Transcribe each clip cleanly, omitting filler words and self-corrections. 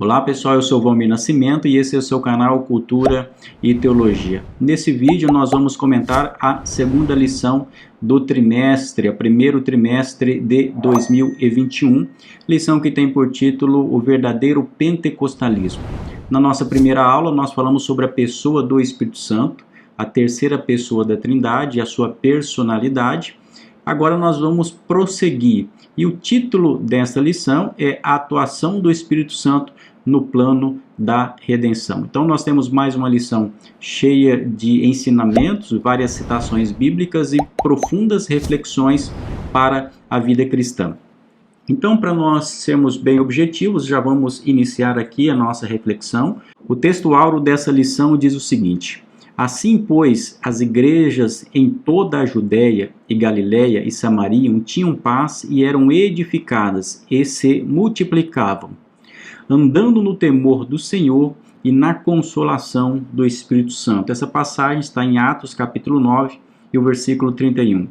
Olá pessoal, eu sou Valmir Nascimento e esse é o seu canal Cultura e Teologia. Nesse vídeo nós vamos comentar a segunda lição do trimestre, o primeiro trimestre de 2021, lição que tem por título O Verdadeiro Pentecostalismo. Na nossa primeira aula nós falamos sobre a pessoa do Espírito Santo, a terceira pessoa da Trindade e a sua personalidade. Agora nós vamos prosseguir e o título dessa lição é A Atuação do Espírito Santo no Plano da Redenção. Então nós temos mais uma lição cheia de ensinamentos, várias citações bíblicas e profundas reflexões para a vida cristã. Então, para nós sermos bem objetivos, já vamos iniciar aqui a nossa reflexão. O texto áureo dessa lição diz o seguinte: Assim, pois, as igrejas em toda a Judéia e Galiléia e Samaria tinham paz e eram edificadas e se multiplicavam, andando no temor do Senhor e na consolação do Espírito Santo. Essa passagem está em Atos capítulo 9 e o versículo 31.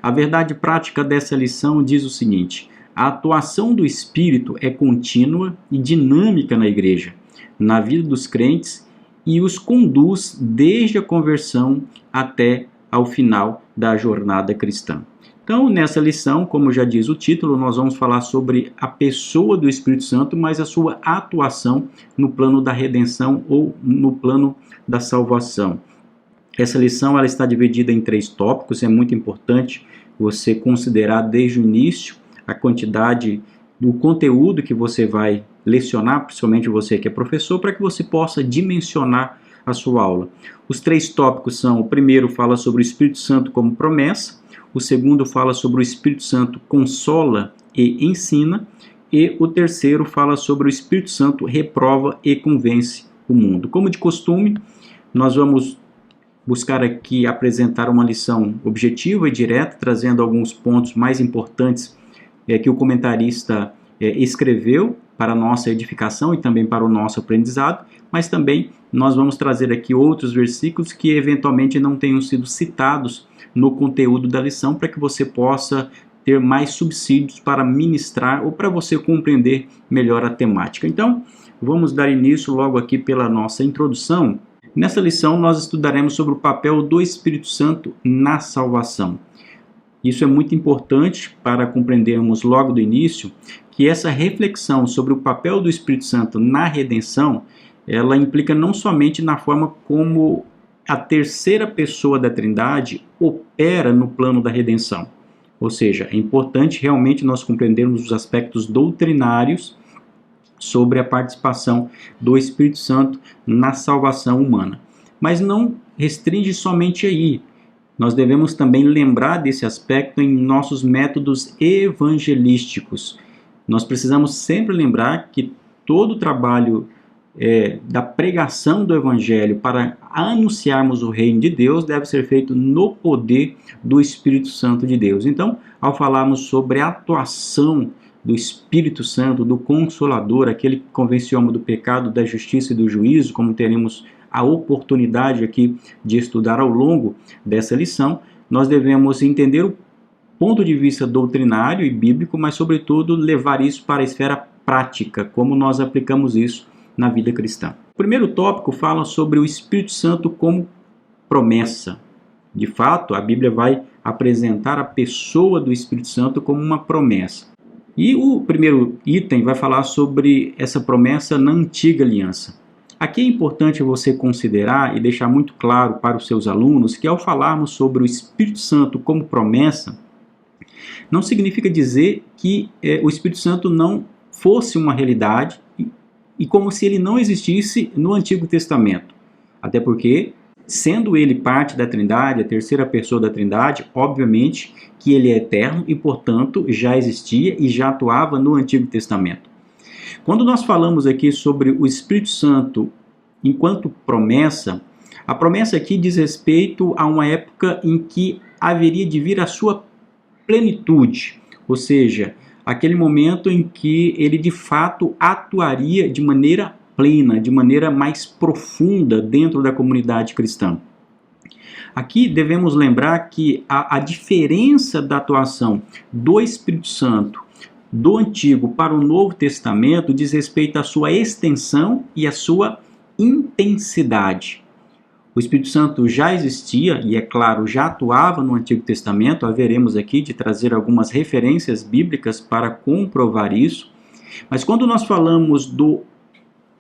A verdade prática dessa lição diz o seguinte: a atuação do Espírito é contínua e dinâmica na igreja, na vida dos crentes, e os conduz desde a conversão até ao final da jornada cristã. Então, nessa lição, como já diz o título, nós vamos falar sobre a pessoa do Espírito Santo, mas a sua atuação no plano da redenção ou no plano da salvação. Essa lição ela está dividida em 3 tópicos, é muito importante você considerar desde o início a quantidade do conteúdo que você vai lecionar, principalmente você que é professor, para que você possa dimensionar a sua aula. Os 3 tópicos são: o primeiro fala sobre o Espírito Santo como promessa, o segundo fala sobre o Espírito Santo consola e ensina, e o terceiro fala sobre o Espírito Santo reprova e convence o mundo. Como de costume, nós vamos buscar aqui apresentar uma lição objetiva e direta, trazendo alguns pontos mais importantes que o comentarista escreveu para a nossa edificação e também para o nosso aprendizado, mas também nós vamos trazer aqui outros versículos que eventualmente não tenham sido citados no conteúdo da lição, para que você possa ter mais subsídios para ministrar ou para você compreender melhor a temática. Então, vamos dar início logo aqui pela nossa introdução. Nessa lição nós estudaremos sobre o papel do Espírito Santo na salvação. Isso é muito importante para compreendermos logo do início que essa reflexão sobre o papel do Espírito Santo na redenção, ela implica não somente na forma como a terceira pessoa da Trindade opera no plano da redenção. Ou seja, é importante realmente nós compreendermos os aspectos doutrinários sobre a participação do Espírito Santo na salvação humana. Mas não restringe somente aí. Nós devemos também lembrar desse aspecto em nossos métodos evangelísticos. Nós precisamos sempre lembrar que todo o trabalho da pregação do Evangelho para anunciarmos o reino de Deus deve ser feito no poder do Espírito Santo de Deus. Então, ao falarmos sobre a atuação do Espírito Santo, do Consolador, aquele que convence o homem do pecado, da justiça e do juízo, como teremos a oportunidade aqui de estudar ao longo dessa lição, nós devemos entender o ponto de vista doutrinário e bíblico, mas sobretudo levar isso para a esfera prática, como nós aplicamos isso na vida cristã. O primeiro tópico fala sobre o Espírito Santo como promessa. De fato, a Bíblia vai apresentar a pessoa do Espírito Santo como uma promessa. E o primeiro item vai falar sobre essa promessa na antiga aliança. Aqui é importante você considerar e deixar muito claro para os seus alunos que ao falarmos sobre o Espírito Santo como promessa, não significa dizer que o Espírito Santo não fosse uma realidade e como se ele não existisse no Antigo Testamento. Até porque, sendo ele parte da Trindade, a terceira pessoa da Trindade, obviamente que ele é eterno e, portanto, já existia e já atuava no Antigo Testamento. Quando nós falamos aqui sobre o Espírito Santo enquanto promessa, a promessa aqui diz respeito a uma época em que haveria de vir a sua plenitude, ou seja, aquele momento em que ele de fato atuaria de maneira plena, de maneira mais profunda dentro da comunidade cristã. Aqui devemos lembrar que a diferença da atuação do Espírito Santo do Antigo para o Novo Testamento diz respeito à sua extensão e à sua intensidade. O Espírito Santo já existia e, é claro, já atuava no Antigo Testamento. Haveremos aqui de trazer algumas referências bíblicas para comprovar isso. Mas quando nós falamos do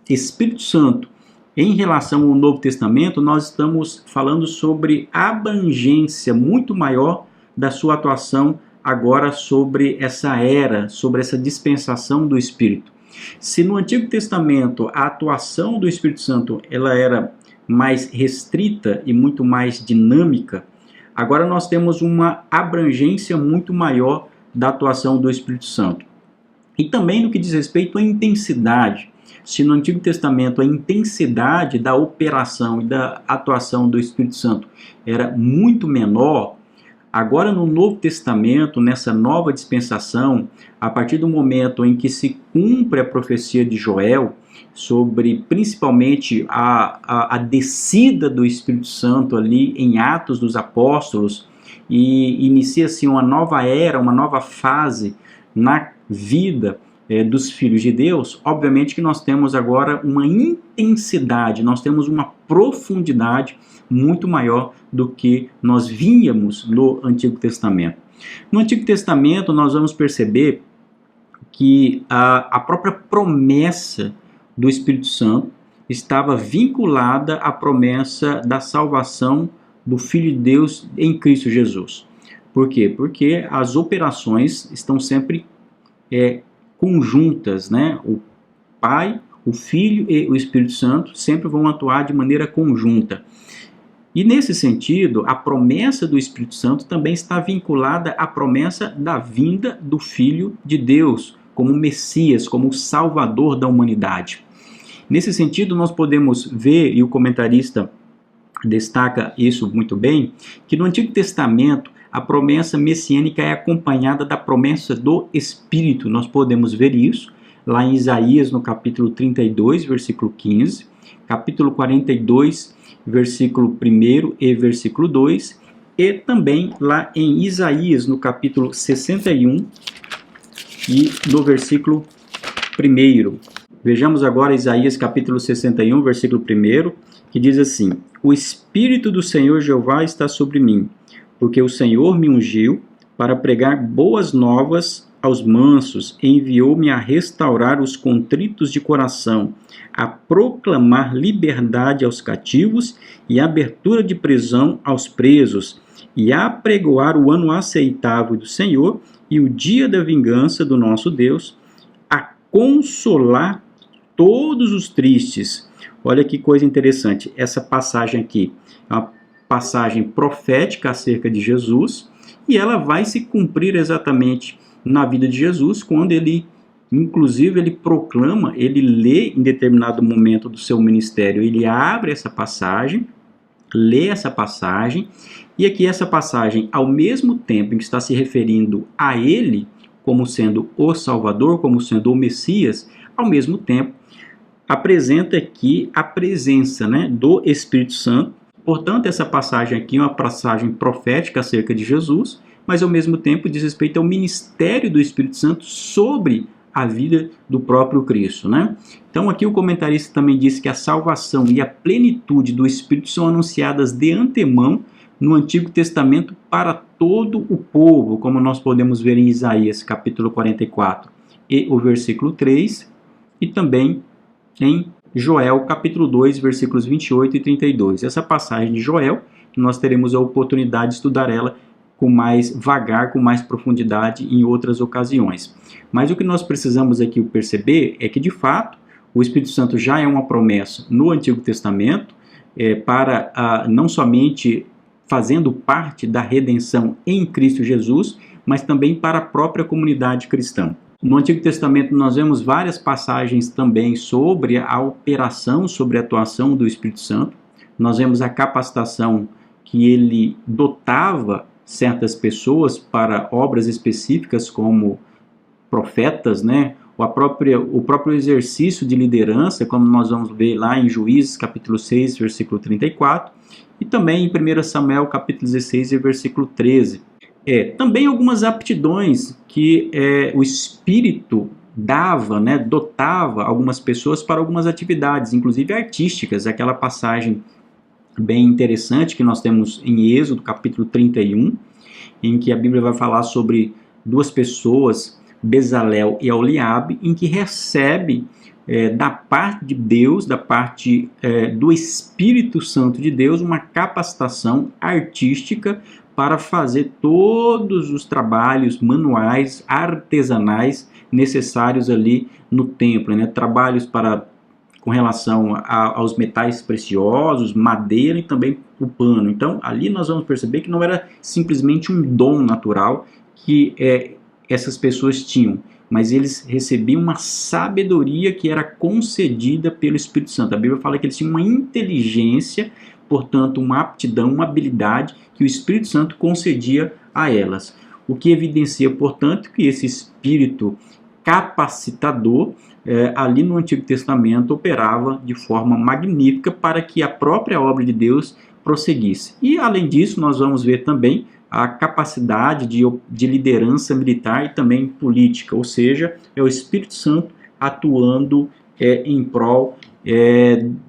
Espírito Santo em relação ao Novo Testamento, nós estamos falando sobre a abrangência muito maior da sua atuação agora sobre essa era, sobre essa dispensação do Espírito. Se no Antigo Testamento a atuação do Espírito Santo ela era mais restrita e muito mais dinâmica, agora nós temos uma abrangência muito maior da atuação do Espírito Santo. E também no que diz respeito à intensidade. Se no Antigo Testamento a intensidade da operação e da atuação do Espírito Santo era muito menor, agora no Novo Testamento, nessa nova dispensação, a partir do momento em que se cumpre a profecia de Joel, sobre principalmente a descida do Espírito Santo ali em Atos dos Apóstolos, e inicia-se uma nova era, uma nova fase na vida dos filhos de Deus, obviamente que nós temos agora uma intensidade, nós temos uma profundidade muito maior do que nós víamos no Antigo Testamento. No Antigo Testamento nós vamos perceber que a própria promessa do Espírito Santo estava vinculada à promessa da salvação do Filho de Deus em Cristo Jesus. Por quê? Porque as operações estão sempre conjuntas, né? O Pai, o Filho e o Espírito Santo sempre vão atuar de maneira conjunta. E nesse sentido, a promessa do Espírito Santo também está vinculada à promessa da vinda do Filho de Deus, como Messias, como o Salvador da humanidade. Nesse sentido, nós podemos ver, e o comentarista destaca isso muito bem, que no Antigo Testamento a promessa messiânica é acompanhada da promessa do Espírito. Nós podemos ver isso lá em Isaías, no capítulo 32, versículo 15, capítulo 42, versículo 1 e versículo 2, e também lá em Isaías, no capítulo 61 e no versículo 1. Vejamos agora Isaías, capítulo 61, versículo 1, que diz assim: O Espírito do Senhor Jeová está sobre mim, porque o Senhor me ungiu para pregar boas novas aos mansos, enviou-me a restaurar os contritos de coração, a proclamar liberdade aos cativos e abertura de prisão aos presos, e a apregoar o ano aceitável do Senhor e o dia da vingança do nosso Deus, a consolar todos os tristes. Olha que coisa interessante, essa passagem aqui é uma passagem profética acerca de Jesus, e ela vai se cumprir exatamente na vida de Jesus, quando ele, inclusive, ele proclama, ele lê em determinado momento do seu ministério, ele abre essa passagem, lê essa passagem, e aqui essa passagem, ao mesmo tempo em que está se referindo a ele, como sendo o Salvador, como sendo o Messias, ao mesmo tempo apresenta aqui a presença, né, do Espírito Santo. Portanto, essa passagem aqui é uma passagem profética acerca de Jesus, mas ao mesmo tempo diz respeito ao ministério do Espírito Santo sobre a vida do próprio Cristo, né? Então aqui o comentarista também disse que a salvação e a plenitude do Espírito são anunciadas de antemão no Antigo Testamento para todo o povo, como nós podemos ver em Isaías capítulo 44 e o versículo 3, e também em Joel, capítulo 2, versículos 28 e 32. Essa passagem de Joel, nós teremos a oportunidade de estudar ela com mais vagar, com mais profundidade em outras ocasiões. Mas o que nós precisamos aqui perceber é que, de fato, o Espírito Santo já é uma promessa no Antigo Testamento, para não somente fazendo parte da redenção em Cristo Jesus, mas também para a própria comunidade cristã. No Antigo Testamento nós vemos várias passagens também sobre a operação, sobre a atuação do Espírito Santo. Nós vemos a capacitação que ele dotava certas pessoas para obras específicas como profetas, né? O próprio exercício de liderança, como nós vamos ver lá em Juízes capítulo 6, versículo 34, e também em 1 Samuel capítulo 16 e versículo 13. Também algumas aptidões que o Espírito dava, né, dotava algumas pessoas para algumas atividades, inclusive artísticas. Aquela passagem bem interessante que nós temos em Êxodo, capítulo 31, em que a Bíblia vai falar sobre duas pessoas, Bezalel e Aholiabe, em que recebe da parte de Deus, da parte do Espírito Santo de Deus, uma capacitação artística para fazer todos os trabalhos manuais, artesanais necessários ali no templo, né? Trabalhos com relação aos metais preciosos, madeira e também o pano. Então, ali nós vamos perceber que não era simplesmente um dom natural que essas pessoas tinham, mas eles recebiam uma sabedoria que era concedida pelo Espírito Santo. A Bíblia fala que eles tinham uma inteligência, portanto, uma aptidão, uma habilidade que o Espírito Santo concedia a elas. O que evidencia, portanto, que esse Espírito capacitador ali no Antigo Testamento operava de forma magnífica para que a própria obra de Deus prosseguisse. E, além disso, nós vamos ver também a capacidade de liderança militar e também política, ou seja, é o Espírito Santo atuando em prol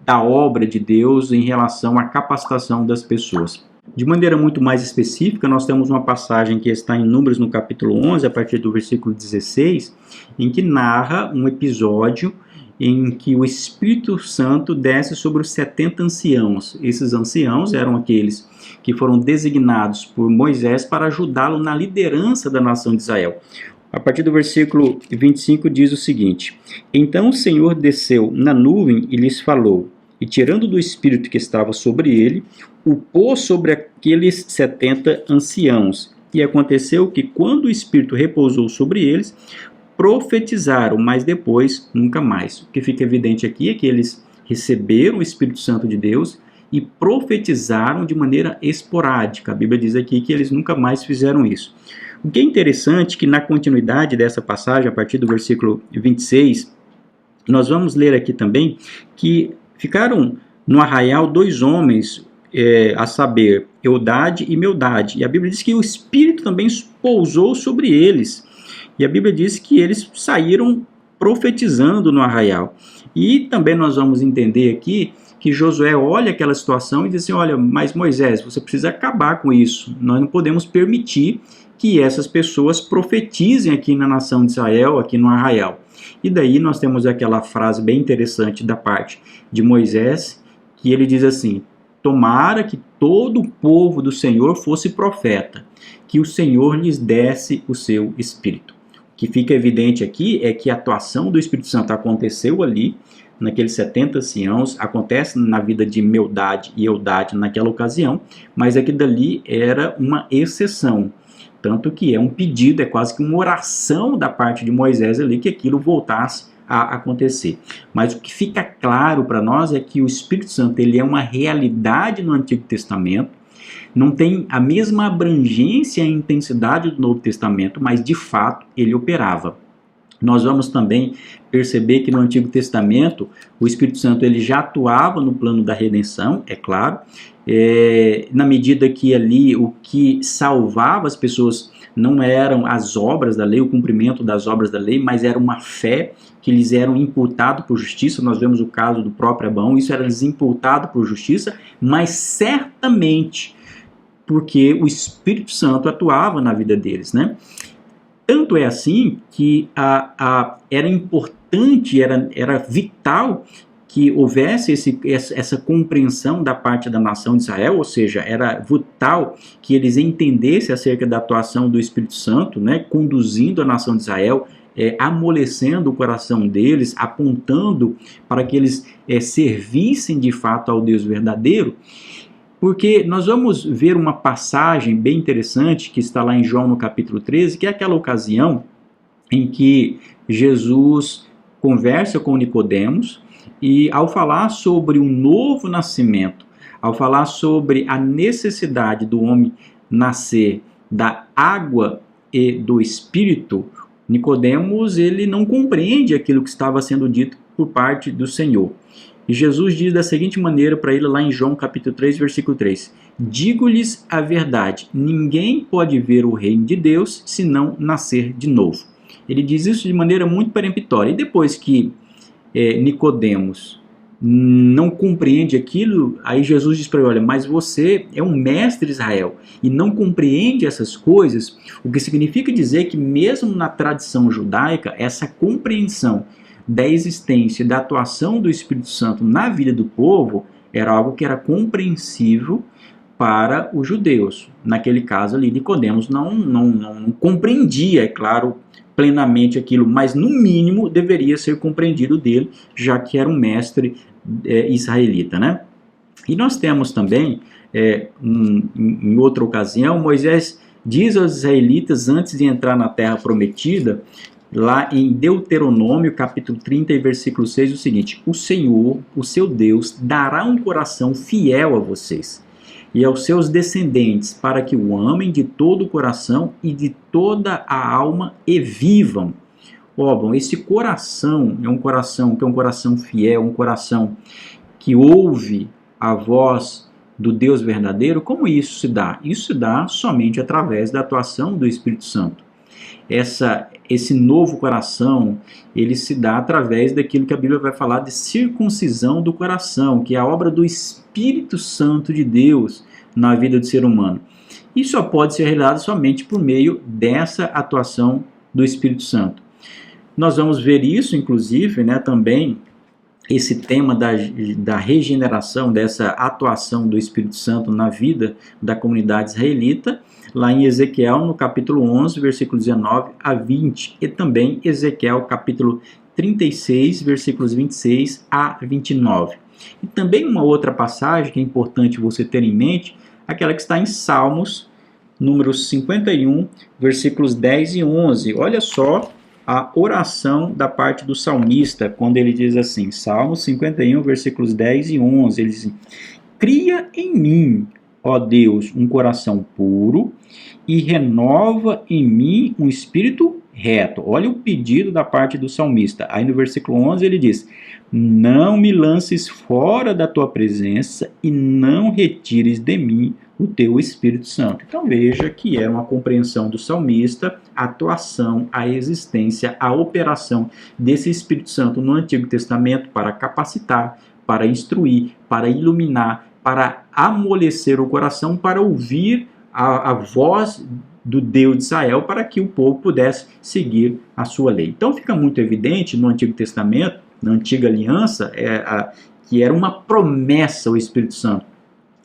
da obra de Deus em relação à capacitação das pessoas. De maneira muito mais específica, nós temos uma passagem que está em Números no capítulo 11, a partir do versículo 16, em que narra um episódio em que o Espírito Santo desce sobre os 70 anciãos. Esses anciãos eram aqueles que foram designados por Moisés para ajudá-lo na liderança da nação de Israel. A partir do versículo 25 diz o seguinte: Então o Senhor desceu na nuvem e lhes falou, e tirando do Espírito que estava sobre ele, o pôs sobre aqueles 70 anciãos. E aconteceu que, quando o Espírito repousou sobre eles, profetizaram, mas depois nunca mais. O que fica evidente aqui é que eles receberam o Espírito Santo de Deus e profetizaram de maneira esporádica. A Bíblia diz aqui que eles nunca mais fizeram isso. O que é interessante é que na continuidade dessa passagem, a partir do versículo 26, nós vamos ler aqui também que ficaram no arraial dois homens, a saber, Eudade e Meldade. E a Bíblia diz que o Espírito também pousou sobre eles. E a Bíblia diz que eles saíram profetizando no arraial. E também nós vamos entender aqui que Josué olha aquela situação e diz assim, olha, mas Moisés, você precisa acabar com isso. Nós não podemos permitir que essas pessoas profetizem aqui na nação de Israel, aqui no arraial. E daí nós temos aquela frase bem interessante da parte de Moisés, que ele diz assim, tomara que todo o povo do Senhor fosse profeta, que o Senhor lhes desse o seu Espírito. O que fica evidente aqui é que a atuação do Espírito Santo aconteceu ali, naqueles 70 anciãos, acontece na vida de Meldade e Eudade naquela ocasião, mas aquilo dali era uma exceção. Tanto que é um pedido, é quase que uma oração da parte de Moisés ali que aquilo voltasse a acontecer. Mas o que fica claro para nós é que o Espírito Santo ele é uma realidade no Antigo Testamento, não tem a mesma abrangência e intensidade do Novo Testamento, mas de fato ele operava. Nós vamos também perceber que no Antigo Testamento o Espírito Santo ele já atuava no plano da redenção, é claro, na medida que ali o que salvava as pessoas não eram as obras da lei, o cumprimento das obras da lei, mas era uma fé que lhes eram imputado por justiça. Nós vemos o caso do próprio Abraão, isso era lhes imputado por justiça, mas certamente porque o Espírito Santo atuava na vida deles, né? Tanto é assim que era importante, era vital que houvesse essa compreensão da parte da nação de Israel, ou seja, era vital que eles entendessem acerca da atuação do Espírito Santo, né, conduzindo a nação de Israel, amolecendo o coração deles, apontando para que eles servissem de fato ao Deus verdadeiro. Porque nós vamos ver uma passagem bem interessante que está lá em João no capítulo 13, que é aquela ocasião em que Jesus conversa com Nicodemos e ao falar sobre um novo nascimento, ao falar sobre a necessidade do homem nascer da água e do Espírito, Nicodemos ele não compreende aquilo que estava sendo dito por parte do Senhor. E Jesus diz da seguinte maneira para ele lá em João capítulo 3, versículo 3: digo-lhes a verdade, ninguém pode ver o reino de Deus se não nascer de novo. Ele diz isso de maneira muito peremptória. E depois que Nicodemos não compreende aquilo, aí Jesus diz para ele: olha, mas você é um mestre de Israel e não compreende essas coisas, o que significa dizer que mesmo na tradição judaica, essa compreensão da existência e da atuação do Espírito Santo na vida do povo era algo que era compreensível para os judeus. Naquele caso ali, Nicodemos não compreendia, é claro, plenamente aquilo, mas no mínimo deveria ser compreendido dele, já que era um mestre israelita, né? E nós temos também, em outra ocasião, Moisés diz aos israelitas, antes de entrar na terra prometida, lá em Deuteronômio, capítulo 30, e versículo 6, o seguinte: o Senhor, o seu Deus, dará um coração fiel a vocês e aos seus descendentes, para que o amem de todo o coração e de toda a alma e vivam. Bom, esse coração é um coração que é um coração fiel, um coração que ouve a voz do Deus verdadeiro. Como isso se dá? Isso se dá somente através da atuação do Espírito Santo. Esse novo coração, ele se dá através daquilo que a Bíblia vai falar de circuncisão do coração, que é a obra do Espírito Santo de Deus na vida do ser humano. E só pode ser realizado somente por meio dessa atuação do Espírito Santo. Nós vamos ver isso, inclusive, né, também, esse tema da regeneração, dessa atuação do Espírito Santo na vida da comunidade israelita, lá em Ezequiel, no capítulo 11, versículos 19 a 20, e também Ezequiel, capítulo 36, versículos 26 a 29. E também uma outra passagem que é importante você ter em mente, aquela que está em Salmos, número 51, versículos 10 e 11. Olha só a oração da parte do salmista, quando ele diz assim, Salmos 51, versículos 10 e 11, ele diz assim: cria em mim, ó Deus, um coração puro e renova em mim um espírito reto. Olha o pedido da parte do salmista. Aí no versículo 11 ele diz: não me lances fora da tua presença e não retires de mim o teu Espírito Santo. Então veja que era uma compreensão do salmista, a atuação, a existência, a operação desse Espírito Santo no Antigo Testamento para capacitar, para instruir, para iluminar, para amolecer o coração, para ouvir a voz do Deus de Israel, para que o povo pudesse seguir a sua lei. Então fica muito evidente no Antigo Testamento, na Antiga Aliança, que era uma promessa ao Espírito Santo.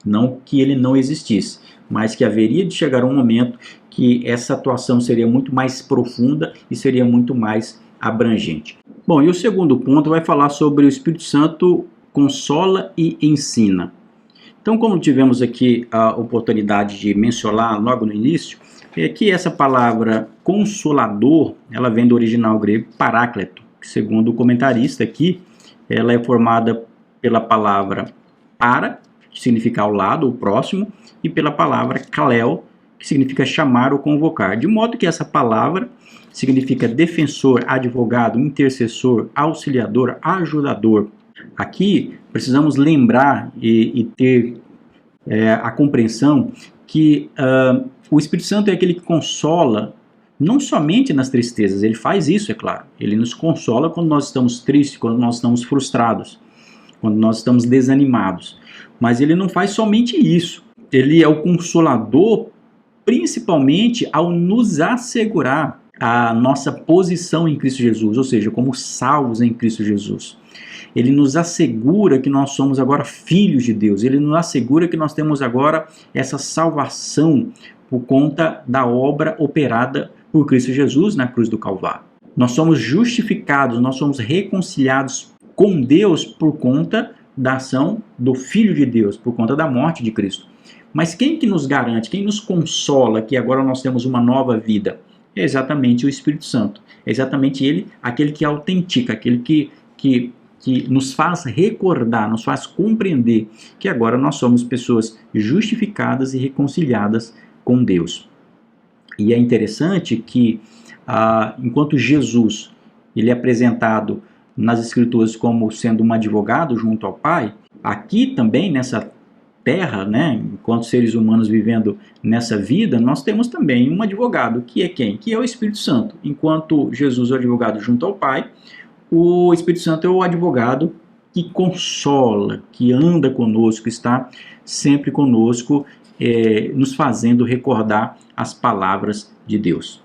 Não que ele não existisse, mas que haveria de chegar um momento que essa atuação seria muito mais profunda e seria muito mais abrangente. Bom, e o segundo ponto vai falar sobre o Espírito Santo consola e ensina. Então, como tivemos aqui a oportunidade de mencionar logo no início, é que essa palavra consolador, ela vem do original grego paráclito, que segundo o comentarista aqui, ela é formada pela palavra para, que significa ao lado, ou próximo, e pela palavra kalel, que significa chamar ou convocar. De modo que essa palavra significa defensor, advogado, intercessor, auxiliador, ajudador. Aqui precisamos lembrar e ter a compreensão que o Espírito Santo é aquele que consola, não somente nas tristezas, ele faz isso, é claro. Ele nos consola quando nós estamos tristes, quando nós estamos frustrados, quando nós estamos desanimados. Mas ele não faz somente isso. Ele é o consolador, principalmente ao nos assegurar a nossa posição em Cristo Jesus, ou seja, como salvos em Cristo Jesus. Ele nos assegura que nós somos agora filhos de Deus. Ele nos assegura que nós temos agora essa salvação por conta da obra operada por Cristo Jesus na cruz do Calvário. Nós somos justificados, nós somos reconciliados com Deus por conta da ação do Filho de Deus, por conta da morte de Cristo. Mas quem que nos garante, quem nos consola que agora nós temos uma nova vida? É exatamente o Espírito Santo. É exatamente ele, aquele que autentica, aquele que nos faz recordar, nos faz compreender que agora nós somos pessoas justificadas e reconciliadas com Deus. E é interessante que, enquanto Jesus ele é apresentado nas Escrituras como sendo um advogado junto ao Pai, aqui também nessa terra, né, enquanto seres humanos vivendo nessa vida, nós temos também um advogado, que é quem? Que é o Espírito Santo. Enquanto Jesus é o advogado junto ao Pai, o Espírito Santo é o advogado que consola, que anda conosco, está sempre conosco, nos fazendo recordar as palavras de Deus.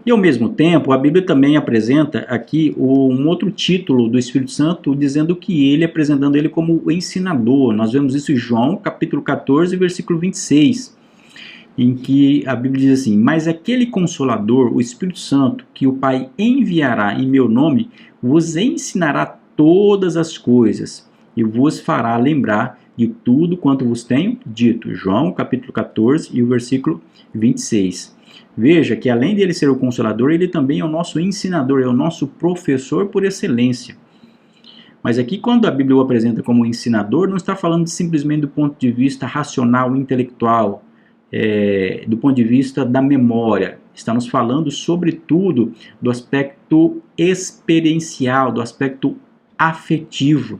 E ao mesmo tempo, a Bíblia também apresenta aqui um outro título do Espírito Santo, dizendo que ele, apresentando ele como o ensinador. Nós vemos isso em João, capítulo 14, versículo 26, em que a Bíblia diz assim: mas aquele Consolador, o Espírito Santo, que o Pai enviará em meu nome, vos ensinará todas as coisas e vos fará lembrar de tudo quanto vos tenho dito. João, capítulo 14 e o versículo 26. Veja que além de ele ser o Consolador, ele também é o nosso ensinador, é o nosso professor por excelência. Mas aqui, quando a Bíblia o apresenta como ensinador, não está falando simplesmente do ponto de vista racional, intelectual, do ponto de vista da memória. Está nos falando, sobretudo, do aspecto experiencial, do aspecto afetivo.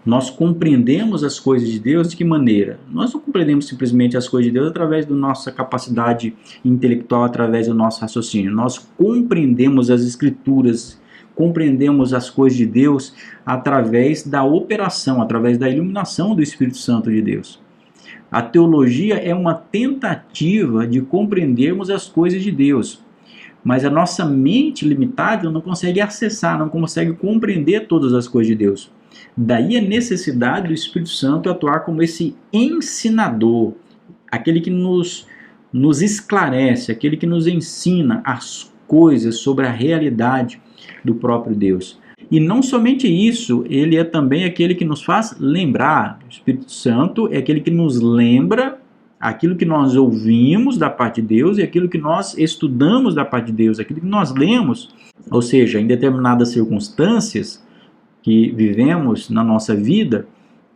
Nós compreendemos as coisas de Deus de que maneira? Nós não compreendemos simplesmente as coisas de Deus através da nossa capacidade intelectual, através do nosso raciocínio. Nós compreendemos as Escrituras, compreendemos as coisas de Deus através da operação, através da iluminação do Espírito Santo de Deus. A teologia é uma tentativa de compreendermos as coisas de Deus, mas a nossa mente limitada não consegue acessar, não consegue compreender todas as coisas de Deus. Daí a necessidade do Espírito Santo atuar como esse ensinador, aquele que nos esclarece, aquele que nos ensina as coisas sobre a realidade do próprio Deus. E não somente isso, ele é também aquele que nos faz lembrar. O Espírito Santo é aquele que nos lembra aquilo que nós ouvimos da parte de Deus e aquilo que nós estudamos da parte de Deus, aquilo que nós lemos. Ou seja, em determinadas circunstâncias que vivemos na nossa vida,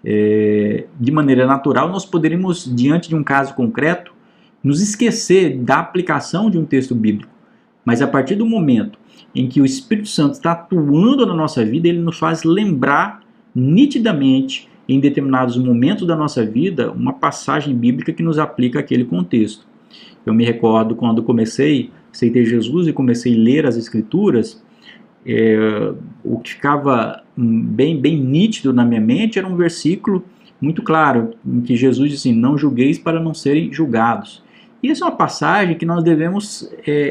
de maneira natural, nós poderíamos, diante de um caso concreto, nos esquecer da aplicação de um texto bíblico. Mas a partir do momento em que o Espírito Santo está atuando na nossa vida, ele nos faz lembrar nitidamente, em determinados momentos da nossa vida, uma passagem bíblica que nos aplica àquele contexto. Eu me recordo quando aceitei Jesus e comecei a ler as Escrituras, o que ficava bem nítido na minha mente era um versículo muito claro, em que Jesus disse assim: não julgueis para não serem julgados. E essa é uma passagem que nós devemos,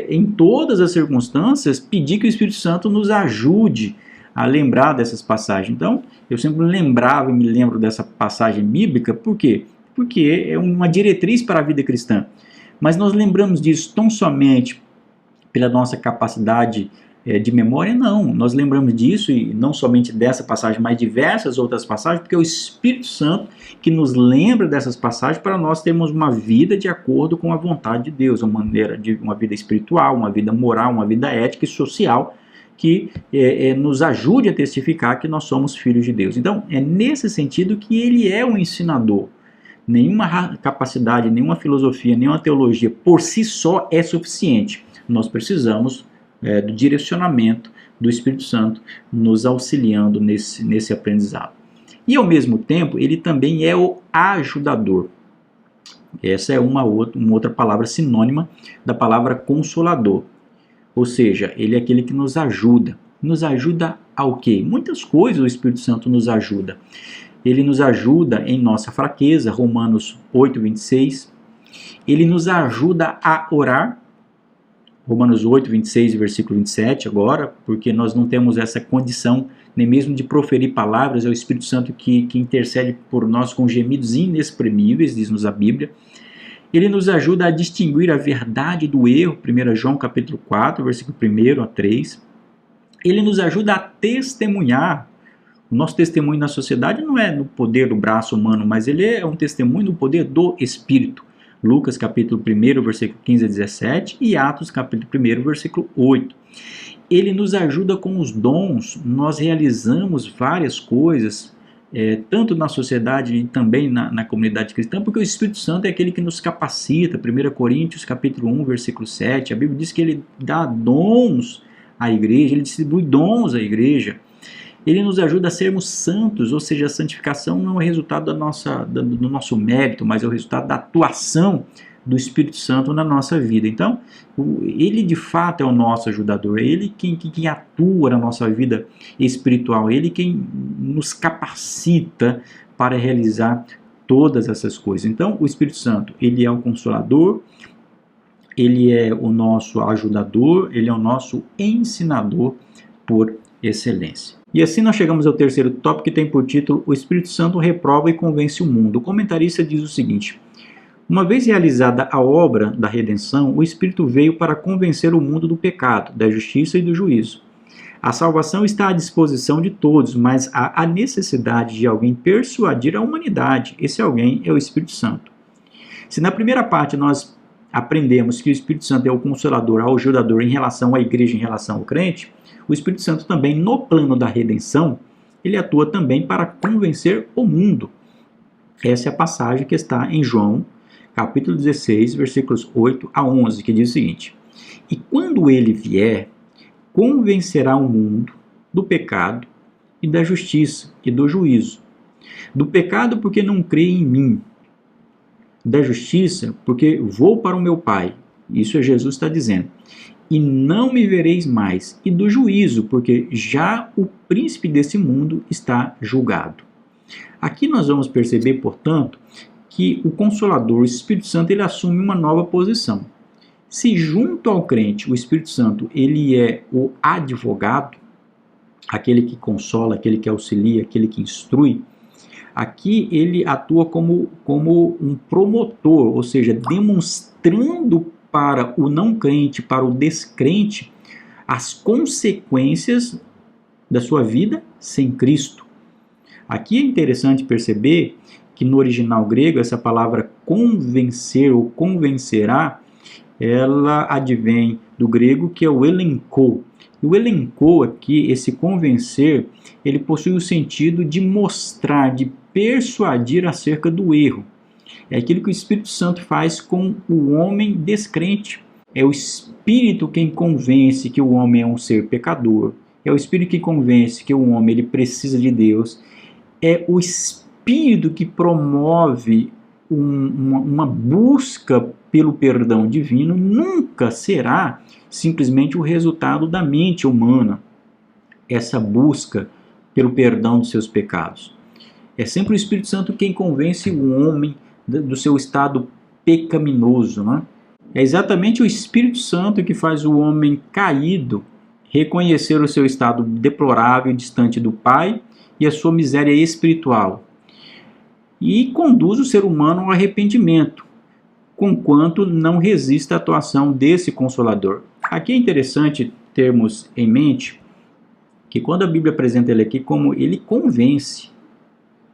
em todas as circunstâncias, pedir que o Espírito Santo nos ajude a lembrar dessas passagens. Então, eu sempre lembrava e me lembro dessa passagem bíblica, por quê? Porque é uma diretriz para a vida cristã. Mas nós lembramos disso tão somente pela nossa capacidade de memória? Não, nós lembramos disso, e não somente dessa passagem, mas diversas outras passagens, porque é o Espírito Santo que nos lembra dessas passagens para nós termos uma vida de acordo com a vontade de Deus, uma vida espiritual, uma vida moral, uma vida ética e social, que nos ajude a testificar que nós somos filhos de Deus. Então, é nesse sentido que ele é um ensinador. Nenhuma capacidade, nenhuma filosofia, nenhuma teologia por si só é suficiente. Nós precisamos do direcionamento do Espírito Santo nos auxiliando nesse aprendizado. E ao mesmo tempo, ele também é o ajudador. Essa é uma outra palavra sinônima da palavra consolador. Ou seja, ele é aquele que nos ajuda. Nos ajuda ao quê? Muitas coisas o Espírito Santo nos ajuda. Ele nos ajuda em nossa fraqueza, Romanos 8, 26. Ele nos ajuda a orar, Romanos 8, 26 e versículo 27 agora, porque nós não temos essa condição nem mesmo de proferir palavras, é o Espírito Santo que intercede por nós com gemidos inexprimíveis, diz-nos a Bíblia. Ele nos ajuda a distinguir a verdade do erro, 1 João capítulo 4, versículo 1 a 3. Ele nos ajuda a testemunhar. O nosso testemunho na sociedade não é no poder do braço humano, mas ele é um testemunho no poder do Espírito. Lucas capítulo 1, versículo 15 a 17 e Atos capítulo 1, versículo 8. Ele nos ajuda com os dons. Nós realizamos várias coisas, tanto na sociedade e também na comunidade cristã, porque o Espírito Santo é aquele que nos capacita. 1 Coríntios capítulo 1, versículo 7, a Bíblia diz que ele dá dons à igreja, ele distribui dons à igreja, ele nos ajuda a sermos santos, ou seja, a santificação não é resultado do nosso mérito, mas é o resultado da atuação do Espírito Santo na nossa vida. Então, ele de fato é o nosso ajudador, é ele quem atua na nossa vida espiritual, é ele quem nos capacita para realizar todas essas coisas. Então, o Espírito Santo, ele é o Consolador, ele é o nosso ajudador, ele é o nosso ensinador por excelência. E assim nós chegamos ao terceiro tópico, que tem por título: o Espírito Santo reprova e convence o mundo. O comentarista diz o seguinte: uma vez realizada a obra da redenção, o Espírito veio para convencer o mundo do pecado, da justiça e do juízo. A salvação está à disposição de todos, mas há a necessidade de alguém persuadir a humanidade. Esse alguém é o Espírito Santo. Se na primeira parte nós aprendemos que o Espírito Santo é o consolador, o ajudador em relação à igreja, em relação ao crente, o Espírito Santo também, no plano da redenção, ele atua também para convencer o mundo. Essa é a passagem que está em João, capítulo 16, versículos 8 a 11, que diz o seguinte: e quando ele vier, convencerá o mundo do pecado e da justiça e do juízo. Do pecado, porque não crê em mim. Da justiça, porque vou para o meu Pai. Isso é Jesus está dizendo. E não me vereis mais. E do juízo, porque já o príncipe desse mundo está julgado. Aqui nós vamos perceber, portanto, que o Consolador, o Espírito Santo, ele assume uma nova posição. Se junto ao crente, o Espírito Santo, ele é o advogado, aquele que consola, aquele que auxilia, aquele que instrui, aqui ele atua como um promotor, ou seja, demonstrando para o não crente, para o descrente, as consequências da sua vida sem Cristo. Aqui é interessante perceber que no original grego, essa palavra convencer ou convencerá, ela advém do grego, que é o elenco. E o elenco aqui, esse convencer, ele possui o sentido de mostrar, de persuadir acerca do erro. É aquilo que o Espírito Santo faz com o homem descrente. É o Espírito quem convence que o homem é um ser pecador. É o Espírito que convence que o homem ele precisa de Deus. É o Espírito que promove uma busca pelo perdão divino. Nunca será simplesmente o resultado da mente humana, essa busca pelo perdão dos seus pecados. É sempre o Espírito Santo quem convence o homem do seu estado pecaminoso, né? É exatamente o Espírito Santo que faz o homem caído reconhecer o seu estado deplorável, distante do Pai, e a sua miséria espiritual, e conduz o ser humano ao arrependimento, conquanto não resista à atuação desse Consolador. Aqui é interessante termos em mente que quando a Bíblia apresenta ele aqui como ele convence,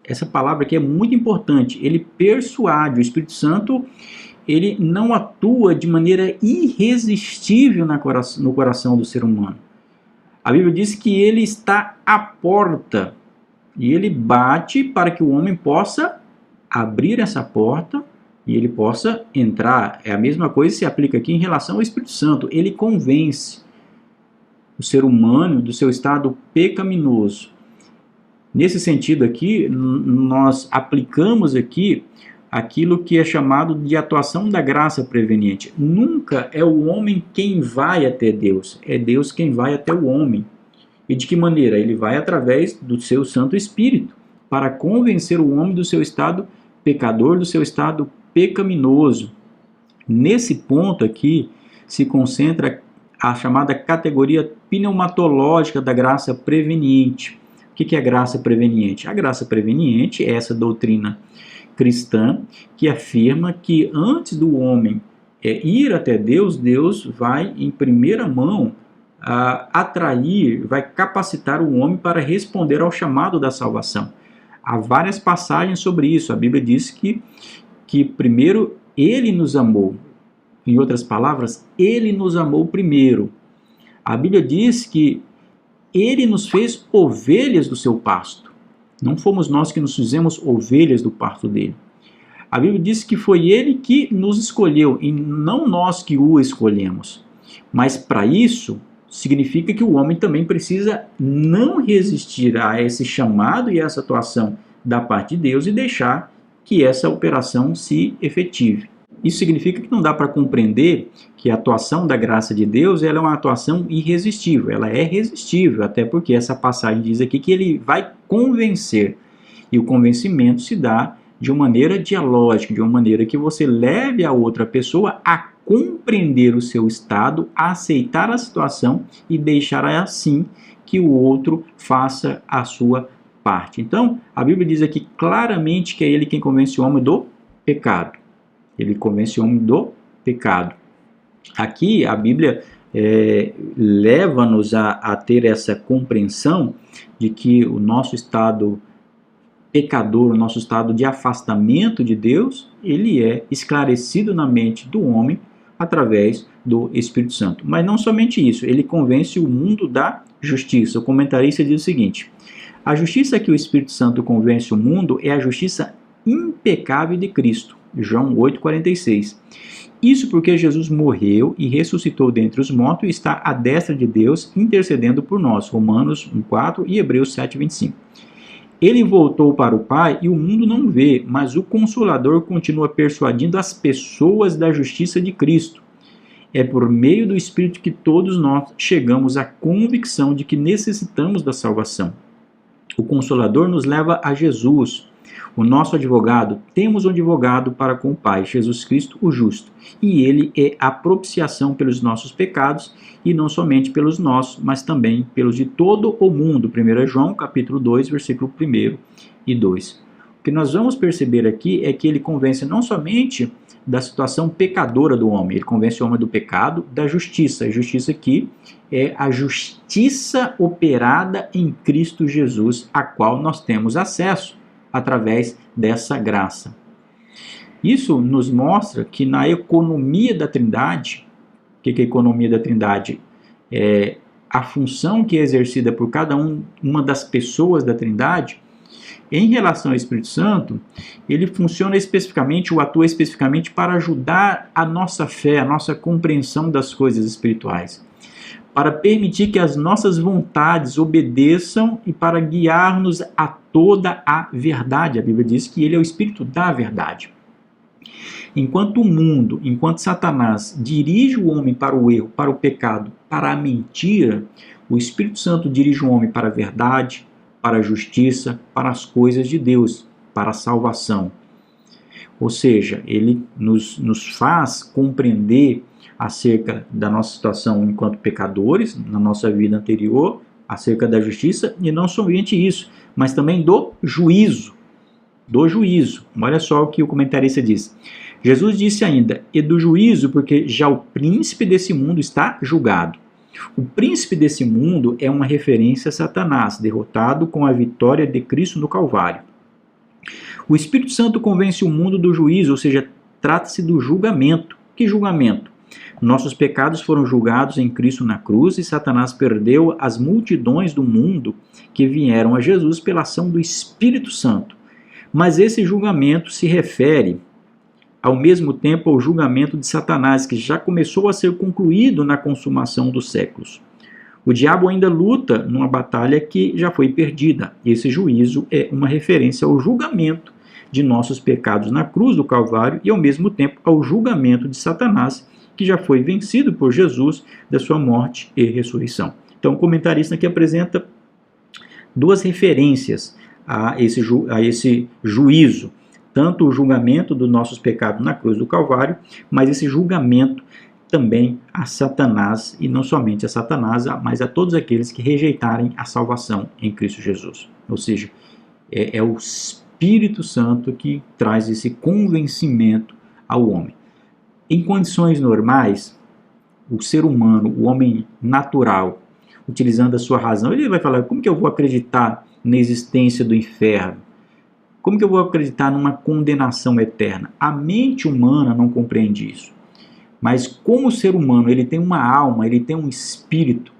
essa palavra aqui é muito importante, ele persuade. O Espírito Santo, ele não atua de maneira irresistível no coração do ser humano. A Bíblia diz que ele está à porta e ele bate para que o homem possa abrir essa porta e ele possa entrar. É a mesma coisa que se aplica aqui em relação ao Espírito Santo. Ele convence o ser humano do seu estado pecaminoso. Nesse sentido aqui, nós aplicamos aqui aquilo que é chamado de atuação da graça preveniente. Nunca é o homem quem vai até Deus, é Deus quem vai até o homem. E de que maneira? Ele vai através do seu Santo Espírito, para convencer o homem do seu estado pecador, do seu estado pecaminoso. Nesse ponto aqui se concentra a chamada categoria pneumatológica da graça preveniente. O que é graça preveniente? A graça preveniente é essa doutrina cristã que afirma que antes do homem ir até Deus, Deus vai em primeira mão atrair, vai capacitar o homem para responder ao chamado da salvação. Há várias passagens sobre isso. A Bíblia diz que primeiro ele nos amou. Em outras palavras, ele nos amou primeiro. A Bíblia diz que ele nos fez ovelhas do seu pasto. Não fomos nós que nos fizemos ovelhas do pasto dele. A Bíblia diz que foi ele que nos escolheu e não nós que o escolhemos. Mas para isso, significa que o homem também precisa não resistir a esse chamado e essa atuação da parte de Deus e deixar que essa operação se efetive. Isso significa que não dá para compreender que a atuação da graça de Deus ela é uma atuação irresistível, ela é resistível, até porque essa passagem diz aqui que ele vai convencer, e o convencimento se dá de uma maneira dialógica, de uma maneira que você leve a outra pessoa a compreender o seu estado, a aceitar a situação e deixar assim que o outro faça a sua parte. Então, a Bíblia diz aqui claramente que é ele quem convence o homem do pecado. Ele convence o homem do pecado. Aqui a Bíblia leva-nos a ter essa compreensão de que o nosso estado pecador, o nosso estado de afastamento de Deus, ele é esclarecido na mente do homem através do Espírito Santo. Mas não somente isso, ele convence o mundo da justiça. O comentarista diz o seguinte: a justiça que o Espírito Santo convence o mundo é a justiça impecável de Cristo. João 8,46. Isso porque Jesus morreu e ressuscitou dentre os mortos e está à destra de Deus intercedendo por nós. Romanos 1,4 e Hebreus 7,25. Ele voltou para o Pai e o mundo não vê, mas o Consolador continua persuadindo as pessoas da justiça de Cristo. É por meio do Espírito que todos nós chegamos à convicção de que necessitamos da salvação. O Consolador nos leva a Jesus, o nosso advogado. Temos um advogado para com o Pai, Jesus Cristo, o justo. E ele é a propiciação pelos nossos pecados, e não somente pelos nossos, mas também pelos de todo o mundo. 1 João, capítulo 2, versículo 1 e 2. O que nós vamos perceber aqui é que ele convence não somente da situação pecadora do homem, ele convence o homem do pecado, da justiça. A justiça aqui é a justiça operada em Cristo Jesus, a qual nós temos acesso através dessa graça. Isso nos mostra que na economia da Trindade, o que é a economia da Trindade? É a função que é exercida por cada uma das pessoas da Trindade. Em relação ao Espírito Santo, ele funciona especificamente, ou atua especificamente para ajudar a nossa fé, a nossa compreensão das coisas espirituais, para permitir que as nossas vontades obedeçam e para guiar-nos a toda a verdade. A Bíblia diz que ele é o Espírito da verdade. Enquanto o mundo, enquanto Satanás dirige o homem para o erro, para o pecado, para a mentira, o Espírito Santo dirige o homem para a verdade, para a justiça, para as coisas de Deus, para a salvação. Ou seja, ele nos faz compreender acerca da nossa situação enquanto pecadores, na nossa vida anterior, acerca da justiça, e não somente isso, mas também do juízo. Do juízo. Olha só o que o comentarista diz. Jesus disse ainda, e do juízo, porque já o príncipe desse mundo está julgado. O príncipe desse mundo é uma referência a Satanás, derrotado com a vitória de Cristo no Calvário. O Espírito Santo convence o mundo do juízo, ou seja, trata-se do julgamento. Que julgamento? Nossos pecados foram julgados em Cristo na cruz e Satanás perdeu as multidões do mundo que vieram a Jesus pela ação do Espírito Santo. Mas esse julgamento se refere ao mesmo tempo ao julgamento de Satanás, que já começou a ser concluído na consumação dos séculos. O diabo ainda luta numa batalha que já foi perdida. Esse juízo é uma referência ao julgamento de nossos pecados na cruz do Calvário e ao mesmo tempo ao julgamento de Satanás, que já foi vencido por Jesus da sua morte e ressurreição. Então o comentarista aqui apresenta duas referências a esse juízo. Tanto o julgamento dos nossos pecados na cruz do Calvário, mas esse julgamento também a Satanás, e não somente a Satanás, mas a todos aqueles que rejeitarem a salvação em Cristo Jesus. Ou seja, é o Espírito Santo que traz esse convencimento ao homem. Em condições normais, o ser humano, o homem natural, utilizando a sua razão, ele vai falar, como que eu vou acreditar na existência do inferno? Como que eu vou acreditar numa condenação eterna? A mente humana não compreende isso. Mas como o ser humano ele tem uma alma, ele tem um espírito,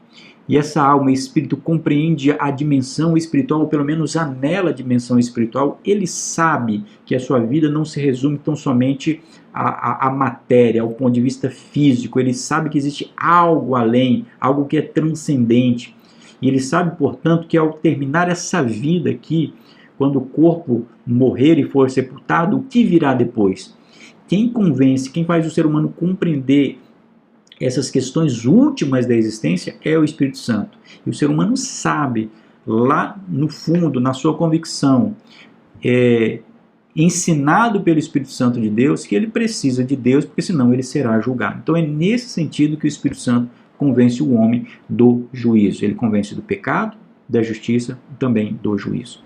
e essa alma, espírito, compreende a dimensão espiritual, ou pelo menos anela a dimensão espiritual, ele sabe que a sua vida não se resume tão somente à matéria, ao ponto de vista físico. Ele sabe que existe algo além, algo que é transcendente. E ele sabe, portanto, que ao terminar essa vida aqui, quando o corpo morrer e for sepultado, o que virá depois? Quem convence, quem faz o ser humano compreender essas questões últimas da existência é o Espírito Santo. E o ser humano sabe, lá no fundo, na sua convicção, ensinado pelo Espírito Santo de Deus, que ele precisa de Deus, porque senão ele será julgado. Então é nesse sentido que o Espírito Santo convence o homem do juízo. Ele convence do pecado, da justiça e também do juízo.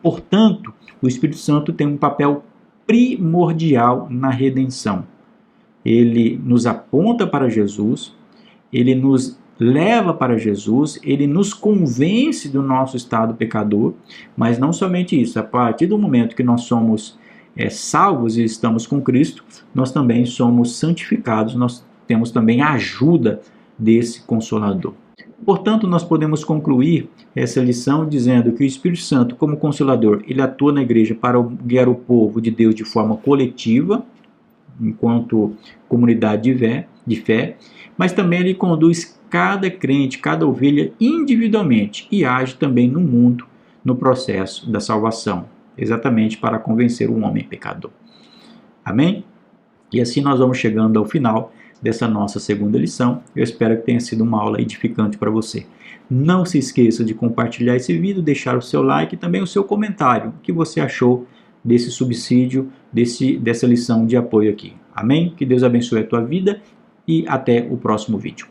Portanto, o Espírito Santo tem um papel primordial na redenção. Ele nos aponta para Jesus, ele nos leva para Jesus, ele nos convence do nosso estado pecador, mas não somente isso, a partir do momento que nós somos salvos e estamos com Cristo, nós também somos santificados, nós temos também a ajuda desse Consolador. Portanto, nós podemos concluir essa lição dizendo que o Espírito Santo, como Consolador, ele atua na igreja para guiar o povo de Deus de forma coletiva, enquanto comunidade de fé, mas também ele conduz cada crente, cada ovelha individualmente e age também no mundo, no processo da salvação, exatamente para convencer o homem pecador. Amém? E assim nós vamos chegando ao final dessa nossa segunda lição. Eu espero que tenha sido uma aula edificante para você. Não se esqueça de compartilhar esse vídeo, deixar o seu like e também o seu comentário, o que você achou desse subsídio, dessa lição de apoio aqui. Amém? Que Deus abençoe a tua vida e até o próximo vídeo.